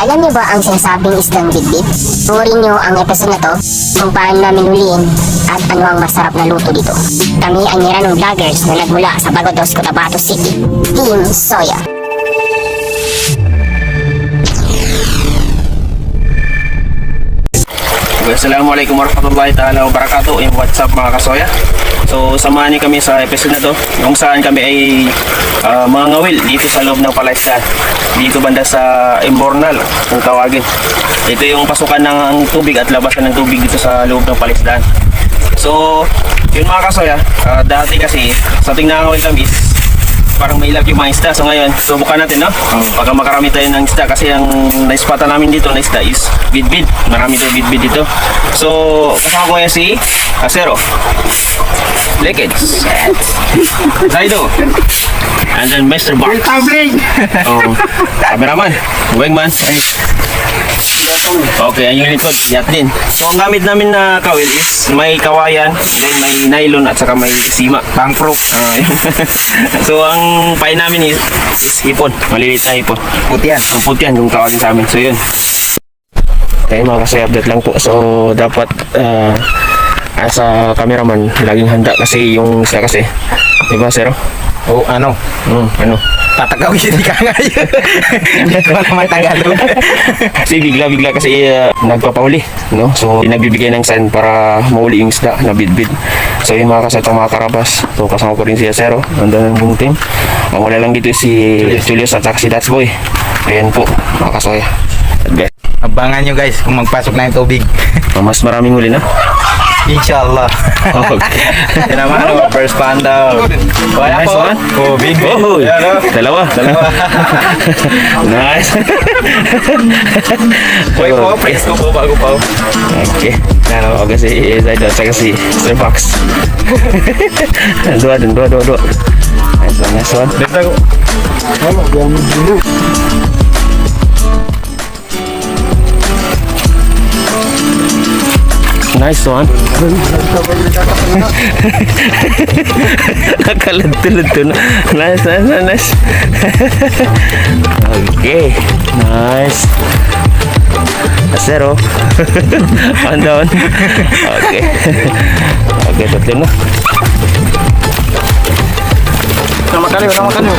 Alam niyo ba ang sinasabing isdang bit-bit? Turin niyo ang episode na to kung paano namin huliin at ano ang masarap na luto dito. Kami ang Niranong Vloggers na nagmula sa Bagodos, Cotabato City. Team Soya. Assalamualaikum warahmatullahi ta'ala wabarakatuh. What's up mga kasoya? So samahan niyo kami sa episode na to kung saan kami ay mga ngawil dito sa loob ng palaisdaan, dito banda sa Imbornal kung tawagin. Ito yung pasukan ng tubig at labasan ng tubig dito sa loob ng palaisdaan. So yun mga kasoya, dati kasi sa ating nangangawil kami parang may ilag yung mga isda. So ngayon, subukan natin, no? Baka makarami tayo ng isda kasi ang naispatan namin dito na isda is bidbid. Marami tayo bidbid dito. So, kasama ko ngayon si Acero, Lekeds, Zaido, and then Mr. Box. Oh, cameraman, wingman. Okay, ang unit code, yat din. So, ang gamit namin na kawil is may kawayan, then may nylon at saka may sima. Pang-proof. So, ang pain namin is hipon. Maliliit na hipon. Putian. Ang putian yung tawagin sa amin. So, yun. Okay, mga kasi update lang po. So, dapat as a cameraman, laging handa kasi yung isa kasi. Diba, Zero? Oh, ano? Ano? Tatagaw yun ka ngayon. Hindi ko naman Tagalog. Kasi bigla-bigla kasi nagpapahuli, no? So, nagbibigay ng sign para mahuli yung isda na bidbid. So, yung mga kasatang mga karabas. So, kasama ko rin si Acero. Nandun ang buong team. Ang wala lang dito si Julius at si Dats Boy. Ayan po, mga kasoya. Abangan nyo guys kung magpasok na yung tubig. Mas maraming huli na. Inshallah. Okay. Yan naman, first pan daw. Wala Nice po. one. Oh, big. Oh, Yan, oh. dalawa. Nice. Wait po, press ko po bago pa. Okay. Ano, okay si Zaido at saka si Mr. Fox. Dua. Nice one. Dito ko. Nice one. Nakalad-tulad na. Nice. Okay. Nice. Acero. On down. Okay. Okay, tatlo na. Nama kaliw.